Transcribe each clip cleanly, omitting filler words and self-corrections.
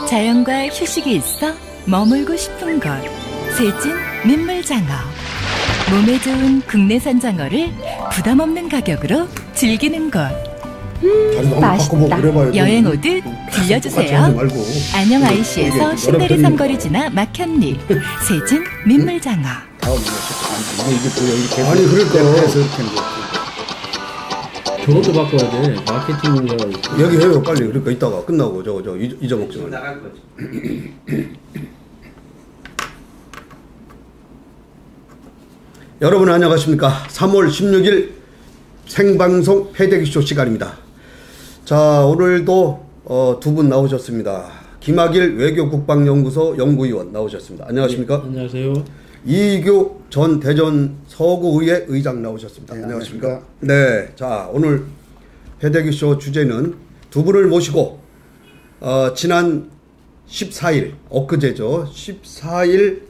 자연과 휴식이 있어 머물고 싶은 곳. 세진 민물장어. 몸에 좋은 국내산 장어를 부담 없는 가격으로 즐기는 곳. 맛있다. 여행 오듯 들려주세요. 안녕 IC에서 신내리 삼거리 지나 막현리. 세진 민물장어. 아니 그러니까 저것도 바꿔야 돼. 마케팅인가. 얘기해요 빨리. 그러니까 이따가 끝나고 저거 잊어먹지 말고. 나갈 거지. 여러분 안녕하십니까. 3월 16일 생방송 패대기쇼 시간입니다. 자, 오늘도 두 분 나오셨습니다. 김학일 외교국방연구소 연구위원 나오셨습니다. 안녕하십니까. 네, 안녕하세요. 이익규 전 대전 서구의회 의장 나오셨습니다. 네, 안녕하십니까. 네, 자, 오늘 패대기쇼 주제는 두 분을 모시고 지난 14일 엊그제죠. 14일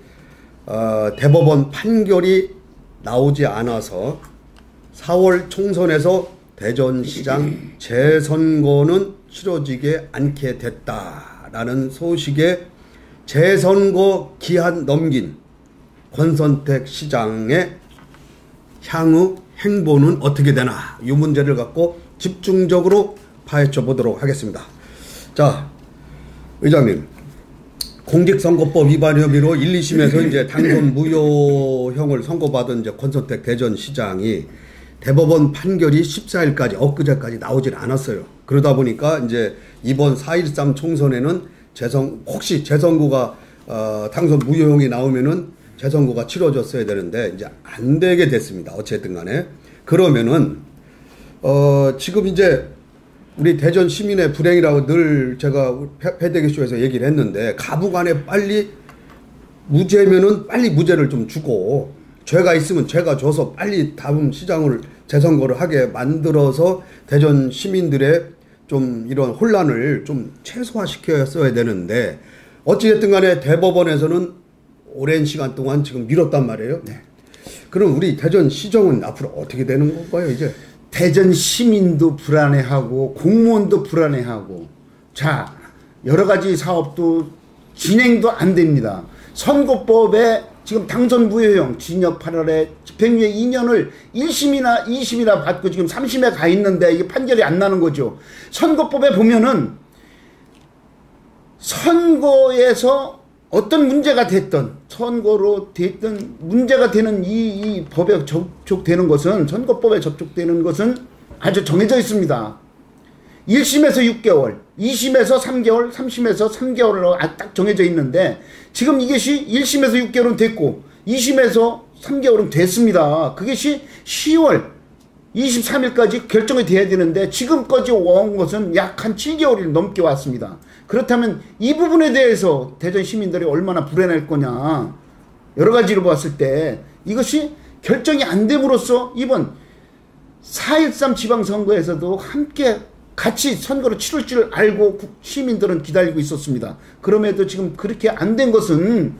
대법원 판결이 나오지 않아서 4월 총선에서 대전시장 재선거는 치러지게 않게 됐다라는 소식에 재선거 기한 넘긴 권선택 시장의 향후 행보는 어떻게 되나, 이 문제를 갖고 집중적으로 파헤쳐 보도록 하겠습니다. 자, 의장님, 공직선거법 위반 혐의로 1, 2심에서 이제 당선 무효형을 선고받은 이제 권선택 대전시장이 대법원 판결이 14일까지 엊그제까지 나오질 않았어요. 그러다 보니까 이제 이번 4.13 총선에는 혹시 재선거가 당선 무효형이 나오면은 재선거가 치러졌어야 되는데 이제 안 되게 됐습니다. 어쨌든 간에. 그러면은 지금 이제 우리 대전 시민의 불행이라고 늘 제가 패대기쇼에서 얘기를 했는데, 가부간에 빨리 무죄면은 빨리 무죄를 좀 주고, 죄가 있으면 죄가 줘서 빨리 다음 시장을 재선거를 하게 만들어서 대전 시민들의 좀 이런 혼란을 좀 최소화시켰어야 되는데, 어찌됐든 간에 대법원에서는 오랜 시간 동안 지금 미뤘단 말이에요. 네. 그럼 우리 대전 시정은 앞으로 어떻게 되는 건가요, 이제? 대전 시민도 불안해하고 공무원도 불안해하고, 자, 여러 가지 사업도 진행도 안 됩니다. 선거법에 지금 당선 무효형, 징역 8월에 집행유예 2년을 1심이나 2심이나 받고 지금 3심에 가 있는데 이게 판결이 안 나는 거죠. 선거법에 보면은 선거에서 어떤 문제가 됐든, 선거로 됐든 문제가 되는 이 법에 접촉되는 것은, 선거법에 접촉되는 것은 아주 정해져 있습니다. 1심에서 6개월, 2심에서 3개월, 3심에서 3개월로 딱 정해져 있는데, 지금 이것이 1심에서 6개월은 됐고 2심에서 3개월은 됐습니다. 그것이 10월 23일까지 결정이 돼야 되는데 지금까지 온 것은 약 한 7개월이 넘게 왔습니다. 그렇다면 이 부분에 대해서 대전 시민들이 얼마나 불안할 거냐, 여러 가지로 봤을 때 이것이 결정이 안 됨으로써 이번 4.13 지방선거에서도 함께 같이 선거를 치를 줄 알고 시민들은 기다리고 있었습니다. 그럼에도 지금 그렇게 안 된 것은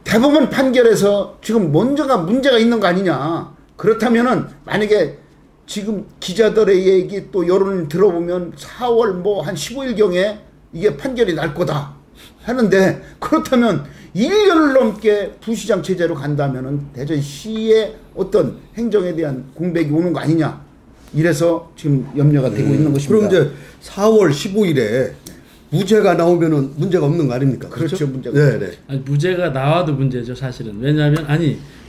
대법원 판결에서 지금 문제가 있는 거 아니냐. 그렇다면은 만약에 지금 기자들의 얘기 또 여론을 들어보면 4월 뭐 한 15일경에 이게 판결이 날 거다 하는데, 그렇다면 1년을 넘게 부시장 체제로 간다면은 대전시의 어떤 행정에 대한 공백이 오는 거 아니냐. 이래서 지금 염려가 되고 있는 것입니다. 그럼 이제 4월 15일에 무죄가 나오면은 문제가 없는 거 아닙니까? 그렇죠, 문제가. 네네. 아니, 무죄가 나와도 문제죠, 사실은. 왜냐하면,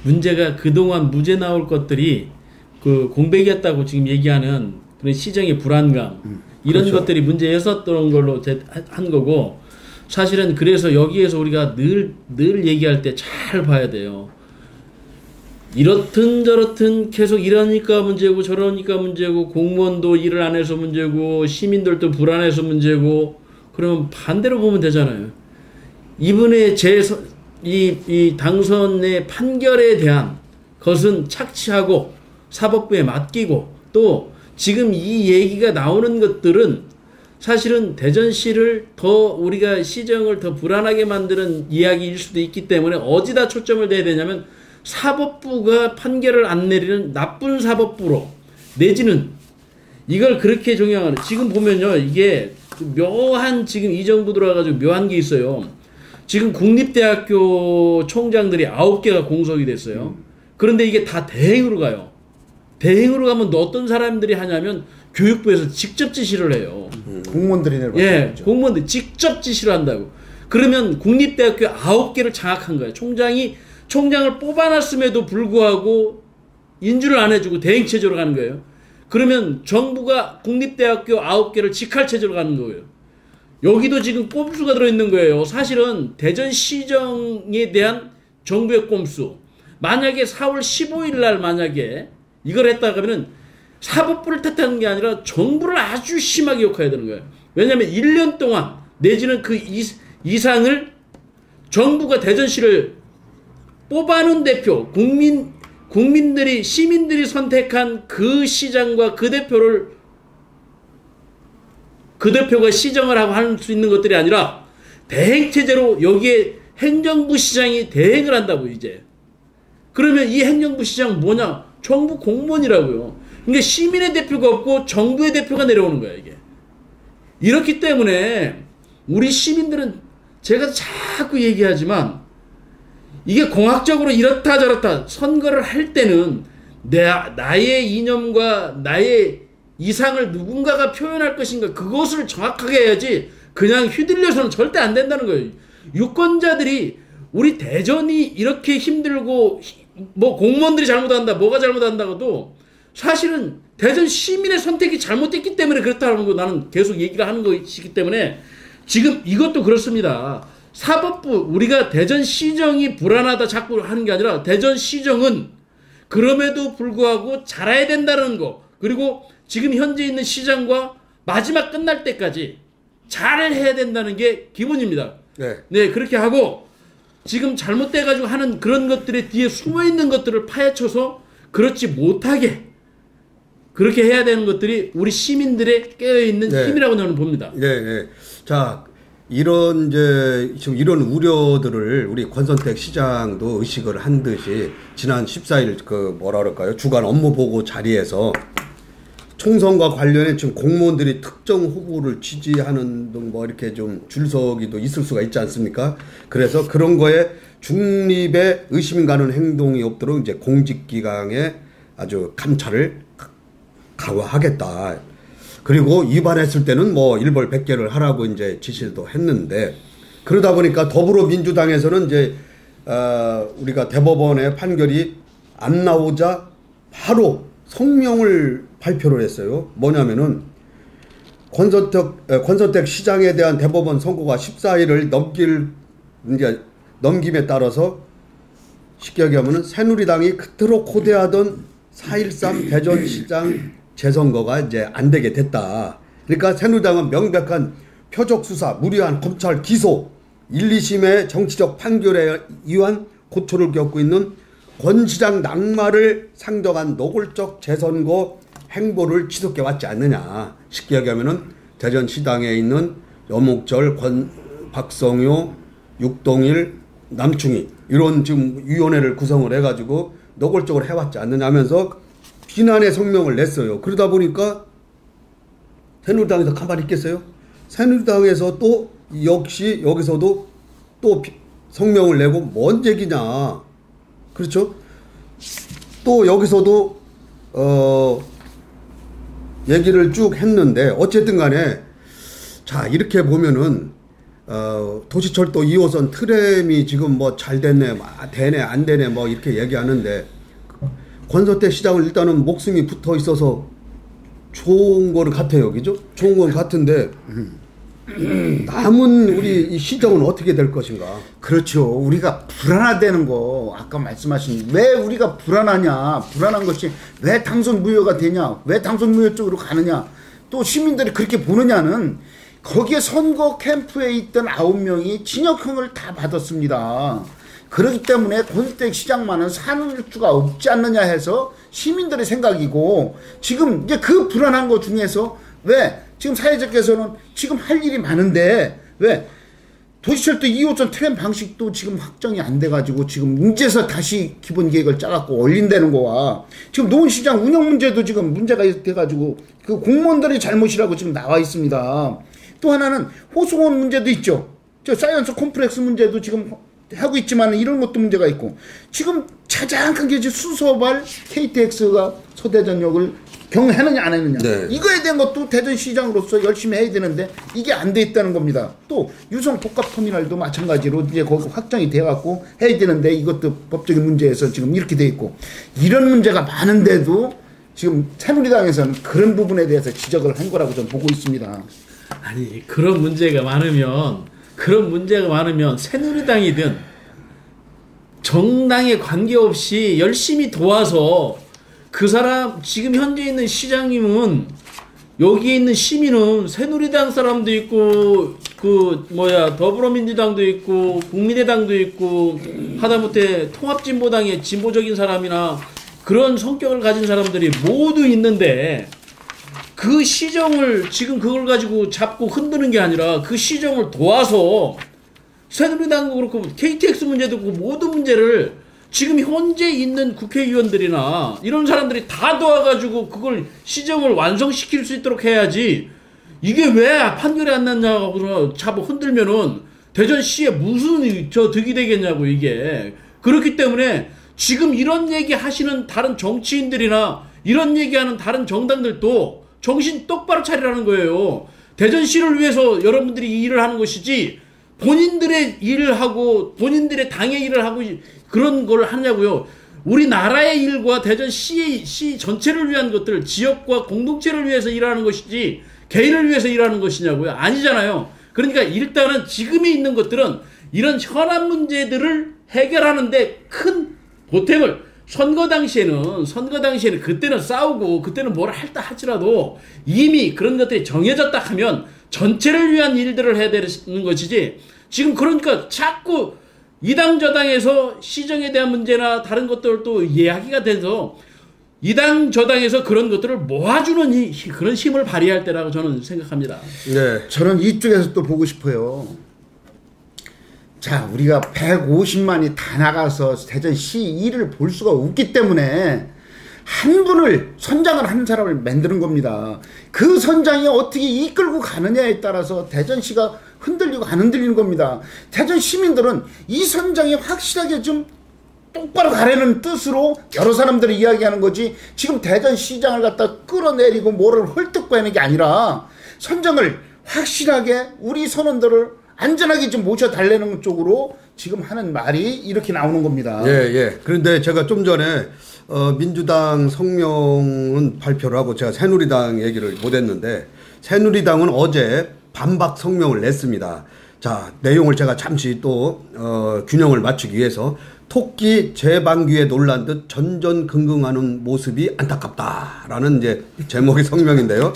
문제가 그동안 무죄 나올 것들이 그 공백이었다고 지금 얘기하는 그런 시정의 불안감, 이런 그렇죠. 것들이 문제였었던 걸로 한 거고, 사실은 그래서 여기에서 우리가 늘 얘기할 때 잘 봐야 돼요. 이렇든 저렇든 계속 이러니까 문제고 저러니까 문제고, 공무원도 일을 안 해서 문제고 시민들도 불안해서 문제고, 그러면 반대로 보면 되잖아요. 이번에 이 당선의 판결에 대한 것은 착취하고 사법부에 맡기고, 또 지금 이 얘기가 나오는 것들은 사실은 대전시를 더 우리가 시정을 더 불안하게 만드는 이야기일 수도 있기 때문에 어디다 초점을 둬야 되냐면, 사법부가 판결을 안 내리는 나쁜 사법부로, 내지는 이걸 그렇게 종용하는, 지금 보면요, 이게 묘한, 지금 이 정부 들어와가지고 묘한 게 있어요. 지금 국립대학교 총장들이 9개가 공석이 됐어요. 그런데 이게 다 대행으로 가요. 대행으로 가면 어떤 사람들이 하냐면 교육부에서 직접 지시를 해요. 공무원들이 내려가죠. 예, 공무원들이 직접 지시를 한다고. 그러면 국립대학교 9개를 장악한 거예요. 총장을 뽑아놨음에도 불구하고 인준을 안 해주고 대행체제로 가는 거예요. 그러면 정부가 국립대학교 9개를 직할체제로 가는 거예요. 여기도 지금 꼼수가 들어있는 거예요. 사실은 대전시정에 대한 정부의 꼼수. 만약에 4월 15일 날 만약에 이걸 했다가 하면은 사법부를 탓하는 게 아니라 정부를 아주 심하게 욕해야 되는 거예요. 왜냐하면 1년 동안 내지는 그 이상을 정부가 대전시를 뽑아놓은 대표, 국민들이, 시민들이 선택한 그 시장과 그 대표가 시정을 하고 할 수 있는 것들이 아니라 대행체제로 여기에 행정부 시장이 대행을 한다고, 이제. 그러면 이 행정부 시장 뭐냐? 정부 공무원이라고요. 그러니까 시민의 대표가 없고 정부의 대표가 내려오는 거야, 이게. 이렇기 때문에 우리 시민들은 제가 자꾸 얘기하지만 이게 공학적으로 이렇다 저렇다 선거를 할 때는 나의 이념과 나의 이상을 누군가가 표현할 것인가, 그것을 정확하게 해야지 그냥 휘둘려서는 절대 안 된다는 거예요. 유권자들이 우리 대전이 이렇게 힘들고 뭐 공무원들이 잘못한다, 뭐가 잘못한다고도 사실은 대전 시민의 선택이 잘못됐기 때문에 그렇다는 거 나는 계속 얘기를 하는 것이기 때문에 지금 이것도 그렇습니다. 사법부, 우리가 대전시정이 불안하다 자꾸 하는 게 아니라 대전시정은 그럼에도 불구하고 잘해야 된다는 거, 그리고 지금 현재 있는 시장과 마지막 끝날 때까지 잘 해야 된다는 게 기본입니다. 네, 그렇게 하고 지금 잘못돼가지고 하는 그런 것들의 뒤에 숨어있는 것들을 파헤쳐서 그렇지 못하게 그렇게 해야 되는 것들이 우리 시민들의 깨어있는 힘이라고 저는 봅니다. 네. 자, 이런 지금 이런 우려들을 우리 권선택 시장도 의식을 한 듯이 지난 14일 주간 업무보고 자리에서 총선과 관련해 지금 공무원들이 특정 후보를 지지하는 등 뭐 이렇게 좀 줄서기도 있을 수가 있지 않습니까? 그래서 그런 거에 중립에 의심 가는 행동이 없도록 이제 공직기강에 아주 감찰을 강화하겠다. 그리고 위반했을 때는 뭐 일벌 100개를 하라고 이제 지시도 했는데, 그러다 보니까 더불어민주당에서는 이제 우리가 대법원의 판결이 안 나오자 바로 성명을 발표를 했어요. 뭐냐면은 권선택 시장에 대한 대법원 선고가 14일을 넘김에 따라서 쉽게 얘기하면은 새누리당이 그토록 고대하던 4.13 대전시장 재선거가 이제 안 되게 됐다. 그러니까 새누리당은 명백한 표적 수사, 무리한 검찰 기소, 1, 2심의 정치적 판결에 의한 고초를 겪고 있는 권 시장 낙마를 상정한 노골적 재선거 행보를 지속해 왔지 않느냐. 쉽게 얘기하면은 대전시당에 있는 여목절, 박성효, 육동일, 남충희 이런 지금 위원회를 구성을 해가지고 노골적으로 해왔지 않느냐 하면서 비난의 성명을 냈어요. 그러다 보니까 새누리당에서 가만히 있겠어요? 새누리당에서 또 역시 여기서도 또 성명을 내고 뭔 얘기냐. 그렇죠? 또 여기서도 얘기를 쭉 했는데 어쨌든 간에 자, 이렇게 보면은 도시철도 2호선 트램이 지금 뭐 잘 됐네, 되네, 안 되네 뭐 이렇게 얘기하는데 권선택 시장은 일단은 목숨이 붙어 있어서 좋은 거는 같아요. 그죠? 좋은 건 같은데 남은 우리 이 시정은 어떻게 될 것인가? 그렇죠. 우리가 불안하다는 거 아까 말씀하신, 왜 우리가 불안하냐, 불안한 것이 왜 당선 무효가 되냐, 왜 당선 무효 쪽으로 가느냐, 또 시민들이 그렇게 보느냐는 거기에 선거 캠프에 있던 9명이 징역형을 다 받았습니다. 그렇기 때문에 권선택 시장만은 사는 수가 없지 않느냐 해서 시민들의 생각이고, 지금 이제 그 불안한 것 중에서 왜 지금 사회적께서는 지금 할 일이 많은데 왜 도시철도 2호선 트램 방식도 지금 확정이 안 돼가지고 지금 이제서 다시 기본 계획을 짜갖고 올린다는 거와 지금 노원시장 운영 문제도 지금 문제가 돼가지고 그 공무원들의 잘못이라고 지금 나와 있습니다. 또 하나는 호수원 문제도 있죠. 저 사이언스 콤플렉스 문제도 지금 하고 있지만 이런 것도 문제가 있고 지금 가장 큰 게 수서발 KTX가 서대전역을 경하느냐 안 했느냐 네. 이거에 대한 것도 대전시장으로서 열심히 해야 되는데 이게 안 돼 있다는 겁니다. 또 유성 복합터미널도 마찬가지로 이제 거기 확정이 돼 갖고 해야 되는데 이것도 법적인 문제에서 지금 이렇게 돼 있고 이런 문제가 많은데도 지금 새누리당에서는 그런 부분에 대해서 지적을 한 거라고 저는 보고 있습니다. 아니 그런 문제가 많으면 새누리당이든 정당에 관계없이 열심히 도와서 그 사람 지금 현재 있는 시장님은 여기에 있는 시민은 새누리당 사람도 있고 더불어민주당도 있고 국민의당도 있고 하다못해 통합진보당의 진보적인 사람이나 그런 성격을 가진 사람들이 모두 있는데 그 시정을 지금 그걸 가지고 잡고 흔드는 게 아니라 그 시정을 도와서 새누리당도 그렇고 KTX 문제도 그렇고 모든 문제를 지금 현재 있는 국회의원들이나 이런 사람들이 다 도와가지고 그걸 시정을 완성시킬 수 있도록 해야지 이게 왜 판결이 안 났냐고 잡아 흔들면은 대전시에 무슨 득이 되겠냐고 이게. 그렇기 때문에 지금 이런 얘기 하시는 다른 정치인들이나 이런 얘기하는 다른 정당들도 정신 똑바로 차리라는 거예요. 대전시를 위해서 여러분들이 이 일을 하는 것이지 본인들의 일을 하고 본인들의 당의 일을 하고 그런 걸 하냐고요. 우리나라의 일과 대전시 전체를 위한 것들 지역과 공동체를 위해서 일하는 것이지 개인을 위해서 일하는 것이냐고요. 아니잖아요. 그러니까 일단은 지금에 있는 것들은 이런 현안 문제들을 해결하는데 큰 보탬을 선거 당시에는 그때는 싸우고 그때는 뭘 할다 할지라도 이미 그런 것들이 정해졌다 하면 전체를 위한 일들을 해야 되는 것이지 지금 그러니까 자꾸 이당 저당에서 시정에 대한 문제나 다른 것들도 이야기가 돼서 이당 저당에서 그런 것들을 모아주는 그런 힘을 발휘할 때라고 저는 생각합니다. 네, 저는 이쪽에서 또 보고 싶어요. 자, 우리가 150만이 다 나가서 대전시 일을 볼 수가 없기 때문에 한 분을 선장을 하는 사람을 만드는 겁니다. 그 선장이 어떻게 이끌고 가느냐에 따라서 대전시가 흔들리고 안 흔들리는 겁니다. 대전 시민들은 이 선장이 확실하게 좀 똑바로 가라는 뜻으로 여러 사람들이 이야기하는 거지 지금 대전시장을 갖다 끌어내리고 뭐를 헐뜯고 하는 게 아니라 선장을 확실하게 우리 선원들을 안전하게 좀 모셔달라는 쪽으로 지금 하는 말이 이렇게 나오는 겁니다. 예. 그런데 제가 좀 전에 민주당 성명은 발표를 하고 제가 새누리당 얘기를 못했는데 새누리당은 어제 반박 성명을 냈습니다. 자, 내용을 제가 잠시 또 균형을 맞추기 위해서 토끼 재방귀에 놀란 듯 전전긍긍하는 모습이 안타깝다라는 이제 제목의 성명인데요.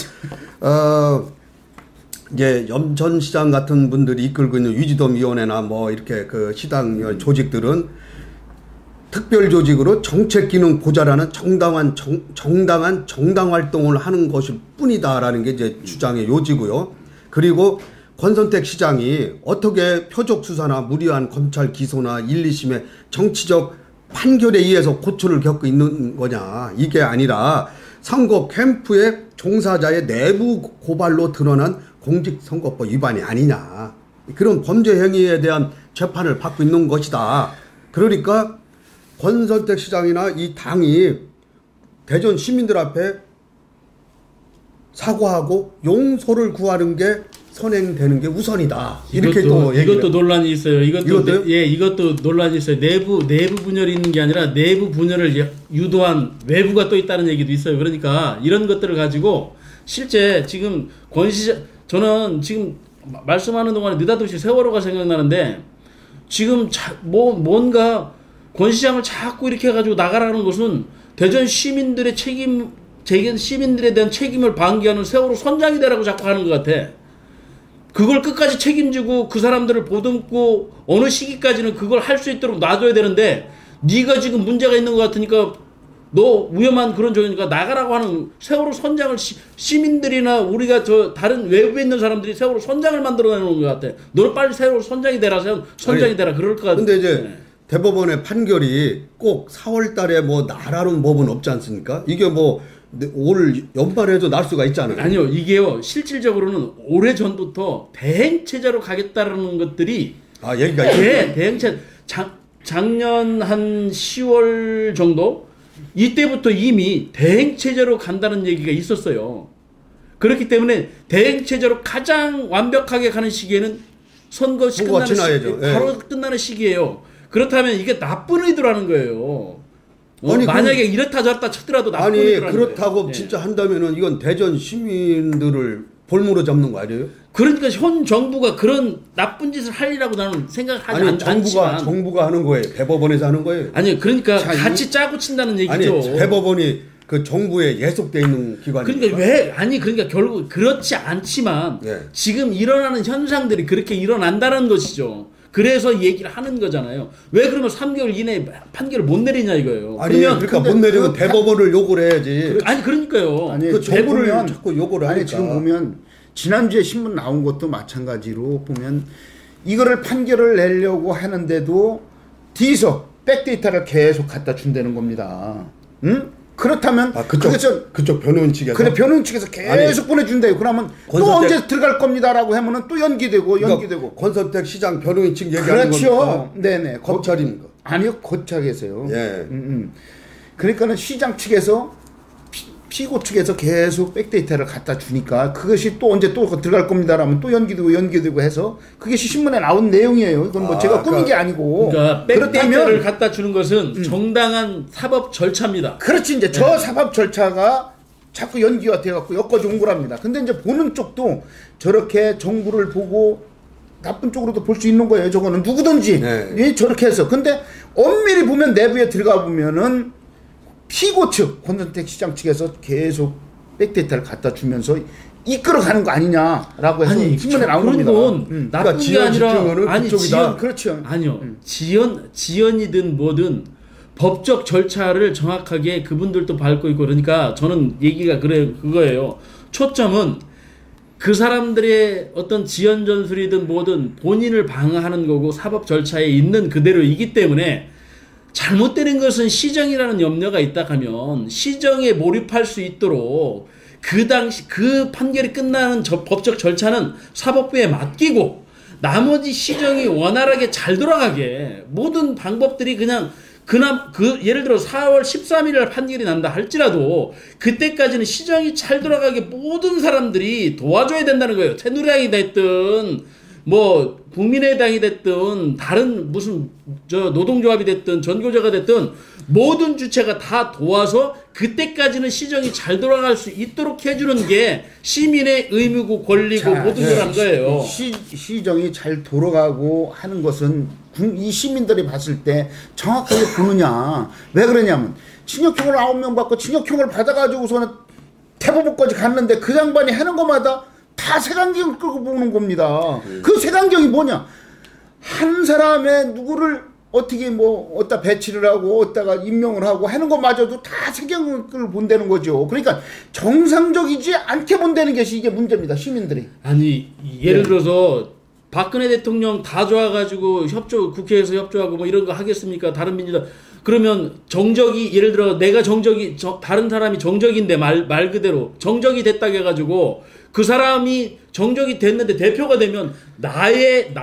이제 염천시장 같은 분들이 이끌고 있는 위지dom위원회나 뭐 이렇게 그 시당 조직들은 특별 조직으로 정책 기능 고자라는 정당한 정당 활동을 하는 것일 뿐이다라는 게 이제 주장의 요지고요. 그리고 권선택 시장이 어떻게 표적 수사나 무리한 검찰 기소나 1, 2심의 정치적 판결에 의해서 고초를 겪고 있는 거냐. 이게 아니라 선거 캠프의 종사자의 내부 고발로 드러난 공직선거법 위반이 아니냐. 그런 범죄 행위에 대한 재판을 받고 있는 것이다. 그러니까 권선택 시장이나 이 당이 대전 시민들 앞에 사과하고 용서를 구하는 게 선행되는 게 우선이다. 이렇게 또 이것도 논란이 있어요. 이것도 논란이 있어요. 내부 분열이 있는 게 아니라 내부 분열을 유도한 외부가 또 있다는 얘기도 있어요. 그러니까 이런 것들을 가지고 실제 지금 저는 지금 말씀하는 동안에 느닷없이 세월호가 생각나는데 지금 뭔가 권 시장을 자꾸 이렇게 해가지고 나가라는 것은 대전 시민들의 시민들에 대한 책임을 방기하는 세월호 선장이 되라고 자꾸 하는 것 같아. 그걸 끝까지 책임지고 그 사람들을 보듬고 어느 시기까지는 그걸 할 수 있도록 놔둬야 되는데 네가 지금 문제가 있는 것 같으니까 너 위험한 그런 조이니까 나가라고 하는 세월호 선장을 시민들이나 우리가 저 다른 외부에 있는 사람들이 세월호 선장을 만들어내는 것 같아. 너는 빨리 세월호 선장이 되라, 선장이 되라 그럴 것 같아. 근데 이제 대법원의 판결이 꼭 4월 달에 뭐 나라는 법은 없지 않습니까? 이게 뭐 올 연말에도 날 수가 있잖아요. 아니요, 이게요 실질적으로는 오래 전부터 대행체제로 가겠다라는 것들이 얘기가 있어요. 대행체 작년 한 10월 정도 이때부터 이미 대행체제로 간다는 얘기가 있었어요. 그렇기 때문에 대행체제로 가장 완벽하게 가는 시기에는 선거가 끝나는 시기, 바로 끝나는 시기예요. 그렇다면 이게 나쁜 의도라는 거예요. 아니, 만약에 이렇다 저렇다 쳤더라도 나쁜 의도라는 그렇다고 거예요. 진짜 한다면은 이건 대전 시민들을 볼모로 잡는 거 아니에요? 그러니까 현 정부가 그런 나쁜 짓을 하리라고 나는 생각하지 않지만 정부가 하는 거예요. 대법원에서 하는 거예요. 아니 그러니까 같이 짜고 친다는 얘기죠. 아니 대법원이 그 정부에 예속돼 있는 기관이니까. 그러니까 결국 그렇지 않지만 지금 일어나는 현상들이 그렇게 일어난다는 것이죠. 그래서 얘기를 하는 거잖아요. 왜 그러면 3개월 이내에 판결을 못 내리냐 이거예요. 그러니까 못 내리면 대법원을 욕을 해야지. 아니 그러니까요. 아니, 그 정부를 자꾸 욕을 하니까. 지금 보면 지난주에 신문 나온 것도 마찬가지로 보면 이거를 판결을 내려고 하는데도 뒤에서 백데이터를 계속 갖다 준다는 겁니다. 응? 그렇다면 그쪽 변호인 측에서 그래 변호인 측에서 계속 보내준대요. 그러면 또 언제 들어갈 겁니다라고 하면은 또 연기되고 권선택 시장 변호인 측 얘기하는 그렇죠. 겁니까? 네네. 검찰입니까? 아니요, 고착에서요. 예. 그러니까는 시장 측에서 피고 측에서 계속 백데이터를 갖다 주니까 그것이 또 언제 또 들어갈 겁니다라면 또 연기되고 해서 그게 신문에 나온 내용이에요. 이건 뭐 제가 꾸민 게 아니고. 그러니까 백데이터를 갖다 주는 것은 정당한 사법 절차입니다. 그렇지. 이제 저 사법 절차가 자꾸 연기가 돼갖고 여기까지 온 거랍니다. 근데 이제 보는 쪽도 저렇게 정부를 보고 나쁜 쪽으로도 볼 수 있는 거예요. 저거는 누구든지 저렇게 해서. 근데 엄밀히 보면 내부에 들어가 보면은 피고 측, 권선택 시장 측에서 계속 백데이터를 갖다 주면서 이끌어가는 거 아니냐라고 해서 신문에 나온 겁니다. 그런 건 나쁜 게 아니라 지연, 그렇죠. 아니요. 지연이든 뭐든 법적 절차를 정확하게 그분들도 밟고 있고 그러니까 저는 얘기가 그거예요. 초점은 그 사람들의 어떤 지연 전술이든 뭐든 본인을 방어하는 거고 사법 절차에 있는 그대로이기 때문에 잘못되는 것은 시정이라는 염려가 있다 하면 시정에 몰입할 수 있도록 그 당시 그 판결이 끝나는 법적 절차는 사법부에 맡기고 나머지 시정이 원활하게 잘 돌아가게 모든 방법들이 그냥 예를 들어 4월 13일에 판결이 난다 할지라도 그때까지는 시정이 잘 돌아가게 모든 사람들이 도와줘야 된다는 거예요. 새누리당이 됐든 뭐 국민의당이 됐든 다른 무슨 노동조합이 됐든 전교조가 됐든 모든 주체가 다 도와서 그때까지는 시정이 잘 돌아갈 수 있도록 해주는 게 시민의 의무고 권리고 모든 거란 거예요. 시정이 잘 돌아가고 하는 것은 이 시민들이 봤을 때 정확하게 보느냐. 왜 그러냐면 징역형을 9명 받고 징역형을 받아가지고서는 대법원까지 갔는데 그 양반이 하는 것마다 다 색안경을 끌고 보는 겁니다. 그 색안경이 뭐냐? 한 사람의 누구를 어떻게 어디다 배치를 하고 어디다가 임명을 하고 하는 것마저도 다 색안경을 본다는 거죠. 그러니까 정상적이지 않게 본다는 것이 이게 문제입니다. 시민들이. 아니 예를 들어서 박근혜 대통령 다 좋아가지고 국회에서 협조하고 뭐 이런 거 하겠습니까? 다른 민주당 그러면 정적이 예를 들어 내가 다른 사람이 정적인데 말 그대로 정적이 됐다 해가지고 그 사람이 정적이 됐는데 대표가 되면 나의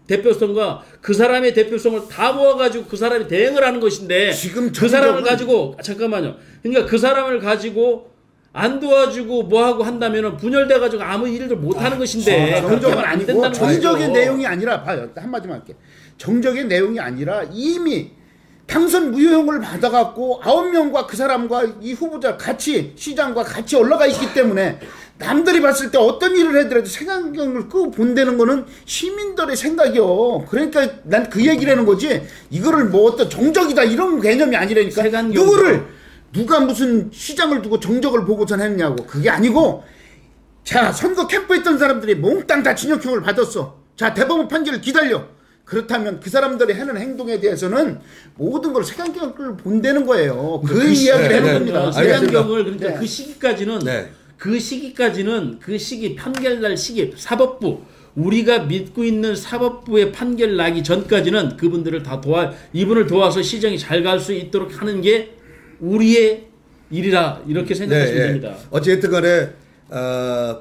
대표성과 그 사람의 대표성을 다 모아가지고 그 사람이 대행을 하는 것인데 지금 그 사람을 가지고 잠깐만요. 그러니까 그 사람을 가지고 안 도와주고 뭐하고 한다면은 분열돼가지고 아무 일도 못하는 것인데 정적은 안 된다는 정적의 거예요. 내용이 아니라 봐요. 한마디만 할게. 정적의 내용이 아니라 이미 당선 무효형을 받아갖고 9명과 그 사람과 이 후보자 같이 시장과 같이 올라가 있기 때문에 남들이 봤을 때 어떤 일을 해더라도 색안경을 끄고 본다는 거는 시민들의 생각이요. 그러니까 난 그 얘기를 하는 거지 이거를 어떤 정적이다 이런 개념이 아니라니까. 누가 무슨 시장을 두고 정적을 보고선 했냐고. 그게 아니고 자 선거 캠프에 있던 사람들이 몽땅 다 징역형을 받았어. 자 대법원 판결을 기다려. 그렇다면 그 사람들이 하는 행동에 대해서는 모든 걸 색안경을 본다는 거예요. 그 이야기를 해놓은 겁니다. 색안경을 그러니까 네. 그 시기까지는 그 시기 판결날 시기 사법부 우리가 믿고 있는 사법부의 판결 나기 전까지는 그분들을 다 이분을 도와서 시정이 잘 갈 수 있도록 하는 게 우리의 일이라 이렇게 생각하시면 됩니다. 어쨌든 간에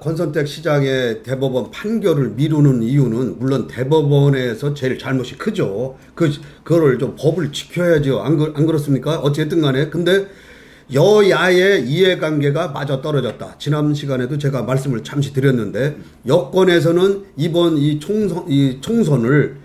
권선택 시장의 대법원 판결을 미루는 이유는 물론 대법원에서 제일 잘못이 크죠. 그거를 좀 법을 지켜야죠. 안 그렇습니까? 어쨌든 간에 근데 여야의 이해관계가 마저 떨어졌다. 지난 시간에도 제가 말씀을 잠시 드렸는데 여권에서는 이번 이 총선을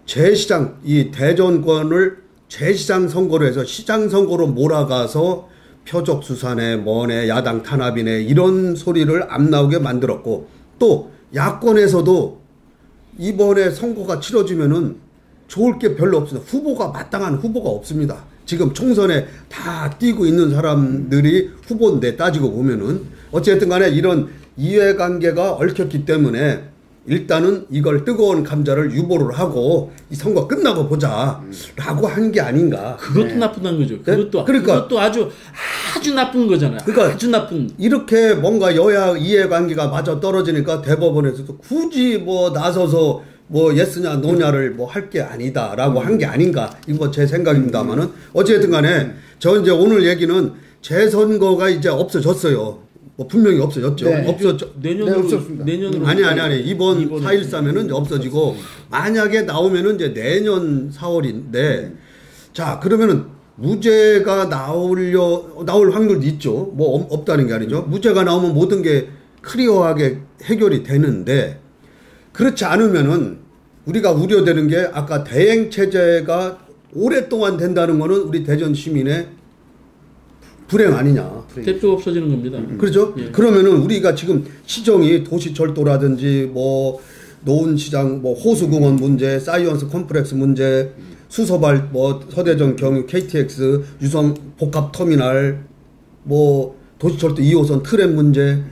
재시장 이 대전권을 재시장 선거로 해서 시장 선거로 몰아가서 표적 수사네 뭐네 야당 탄압이네 이런 소리를 안 나오게 만들었고 또 야권에서도 이번에 선거가 치러지면은 좋을 게 별로 없습니다. 후보가 마땅한 후보가 없습니다. 지금 총선에 다 뛰고 있는 사람들이 후보인데 따지고 보면은 어쨌든 간에 이런 이해관계가 얽혔기 때문에 일단은 이걸 뜨거운 감자를 유보를 하고 이 선거 끝나고 보자 라고 한 게 아닌가. 그것도 나쁘다는 거죠. 그러니까, 그것도 아주 나쁜 거잖아요. 그러니까 아주 나쁜. 이렇게 뭔가 여야 이해관계가 마저 떨어지니까 대법원에서도 굳이 뭐 나서서 뭐 예스냐 노냐를 뭐 할 게 아니다라고 한 게 아닌가. 이거 제 생각입니다만은 어쨌든 간에 저 이제 오늘 얘기는 재선거가 이제 없어졌어요. 뭐 분명히 없어졌죠. 네. 없어졌죠. 내년으로 아니 이번 4.13에는 없어지고 만약에 나오면은 이제 내년 4월인데 자 그러면은 무죄가 나올 확률도 있죠. 뭐 없다는 게 아니죠. 무죄가 나오면 모든 게 클리어하게 해결이 되는데 그렇지 않으면은 우리가 우려되는 게 아까 대행 체제가 오랫동안 된다는 거는 우리 대전 시민의 불행 아니냐. 대표가 없어지는 겁니다. 그렇죠? 예. 그러면은 우리가 지금 시정이 도시철도라든지 뭐 노은시장 뭐 호수공원 문제, 사이언스 컴플렉스 문제, 수서발 뭐 서대전 경유 KTX 유성 복합터미널 뭐 도시철도 2호선 트램 문제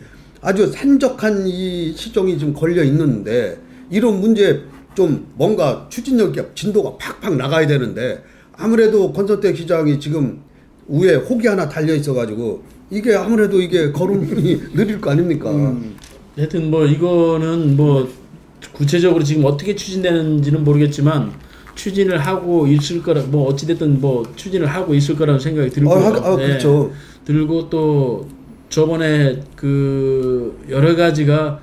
아주 산적한 이 시정이 좀 걸려 있는데 이런 문제 좀 뭔가 추진력 있게 진도가 팍팍 나가야 되는데 아무래도 권선택 시장이 지금 위에 혹이 하나 달려 있어가지고 이게 아무래도 이게 걸음이 느릴 거 아닙니까? 하여튼 뭐 이거는 뭐 구체적으로 지금 어떻게 추진되는지는 모르겠지만 추진을 하고 있을 거라 뭐 어찌됐든 뭐 추진을 하고 있을 거라는 생각이 들고요. 그렇죠. 들고 또 저번에 그 여러 가지가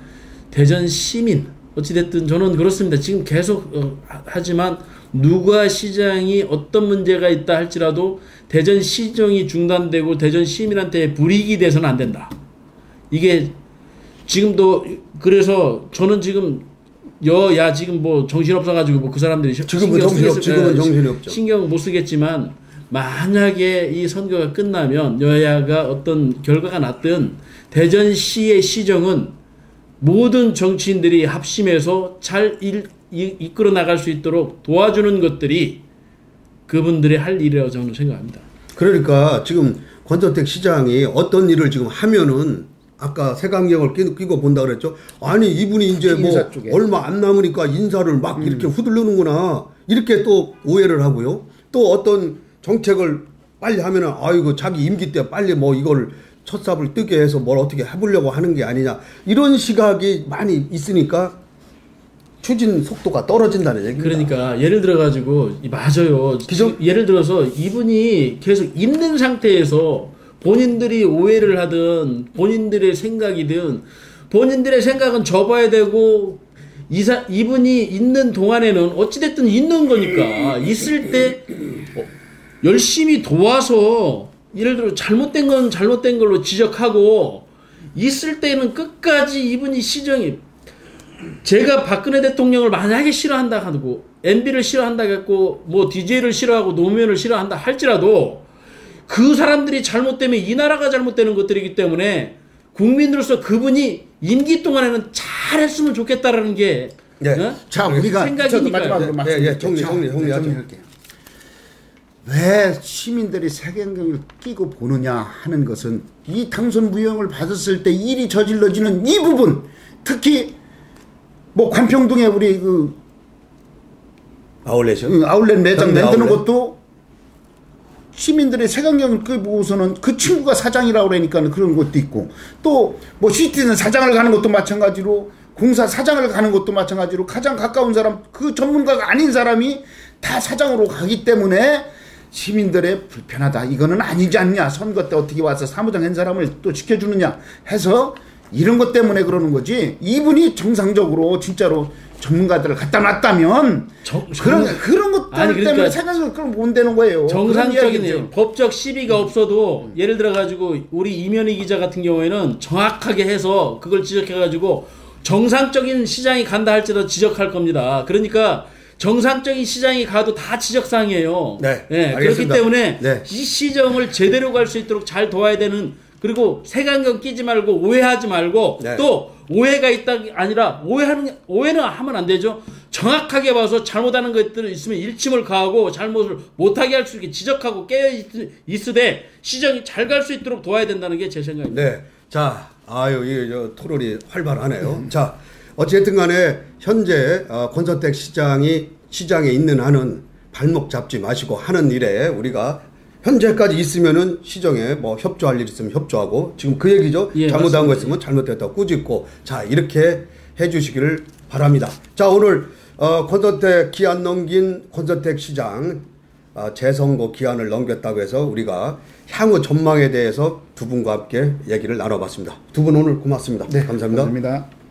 대전 시민 어찌됐든 저는 그렇습니다. 지금 계속 하지만 누가 시장이 어떤 문제가 있다 할지라도 대전 시정이 중단되고 대전 시민한테 불이익이 돼서는 안 된다. 이게 지금도 그래서 저는 지금 여야 지금 뭐 정신없어가지고 뭐 그 사람들이 지금은 정신이 없죠. 신경 못 쓰겠지만 만약에 이 선거가 끝나면 여야가 어떤 결과가 났든 대전시의 시정은 모든 정치인들이 합심해서 잘 이끌어 나갈 수 있도록 도와주는 것들이 그분들이 할 일이라고 저는 생각합니다. 그러니까 지금 권선택 시장이 어떤 일을 지금 하면은 아까 색안경을 끼고 본다 그랬죠. 아니 이분이 이제 뭐 쪽에. 얼마 안 남으니까 인사를 막 이렇게 후들르는구나 이렇게 또 오해를 하고요. 또 어떤 정책을 빨리 하면은 아이고 자기 임기 때 빨리 뭐 이걸 첫삽을 뜨게 해서 뭘 어떻게 해보려고 하는 게 아니냐 이런 시각이 많이 있으니까 추진 속도가 떨어진다는 얘기입니다. 그러니까 예를 들어 가지고 맞아요. 예를 들어서 이분이 계속 있는 상태에서 본인들이 오해를 하든 본인들의 생각이든 본인들의 생각은 접어야 되고 이분이 있는 동안에는 어찌됐든 있는 거니까 있을 때 열심히 도와서 예를 들어 잘못된 건 잘못된 걸로 지적하고 있을 때는 끝까지 이분이 시정이 제가 박근혜 대통령을 만약에 싫어한다 하고 MB를 싫어한다 했고 뭐 DJ를 싫어하고 노무현을 싫어한다 할지라도 그 사람들이 잘못되면 이 나라가 잘못되는 것들이기 때문에 국민으로서 그분이 임기 동안에는 잘했으면 좋겠다라는 게 자 우리가 생각이니까요. 마지막으로 정리할게요. 왜 시민들이 색안경을 끼고 보느냐 하는 것은 이 당선 무효를 받았을 때 일이 저질러지는 이 부분 특히 뭐 관평동에 우리 그 아울렛이요? 응, 아울렛 매장 현대 만드는 아울렛? 것도 시민들의 색안경을 보고서는 그 친구가 사장이라고 그러니까 그런 것도 있고, 또 뭐 시티즌 사장을 가는 것도 마찬가지로, 공사 사장을 가는 것도 마찬가지로, 가장 가까운 사람, 그 전문가가 아닌 사람이 다 사장으로 가기 때문에 시민들의 불편하다, 이거는 아니지 않냐, 선거 때 어떻게 와서 사무장 한 사람을 또 지켜주느냐 해서 이런 것 때문에 그러는 거지, 이분이 정상적으로 진짜로 전문가들을 갖다 놨다면 그런 것들 아니, 그러니까 때문에 생각을 그럼 못 되는 거예요. 정상적인 법적 시비가 없어도 예를 들어 가지고 우리 이면희 기자 같은 경우에는 정확하게 해서 그걸 지적해 가지고 정상적인 시장이 간다 할지라도 지적할 겁니다. 그러니까 정상적인 시장이 가도 다 지적사항이에요. 네, 그렇기 알겠습니다. 때문에 네. 이 시정을 제대로 갈 수 있도록 잘 도와야 되는, 그리고 색안경 끼지 말고 오해하지 말고, 네. 또 오해가 있다가 아니라 오해는 하면 안 되죠. 정확하게 봐서 잘못하는 것들이 있으면 일침을 가하고 잘못을 못하게 할 수 있게 지적하고 깨어 있으되 시정이 잘 갈 수 있도록 도와야 된다는 게 제 생각입니다. 네. 자, 아유, 이 토론이 활발하네요. 자, 어쨌든 간에 현재 권선택 시장에 있는 한은 발목 잡지 마시고 하는 일에 우리가 현재까지 있으면은 시정에 뭐 협조할 일 있으면 협조하고, 지금 그 얘기죠. 예, 잘못한 맞습니다. 거 있으면 잘못됐다고 꾸짖고, 자, 이렇게 해주시기를 바랍니다. 자, 오늘 권선택 기한 넘긴 권선택 시장 재선거 기한을 넘겼다고 해서 우리가 향후 전망에 대해서 두 분과 함께 얘기를 나눠봤습니다. 두 분 오늘 고맙습니다. 네, 감사합니다. 감사합니다.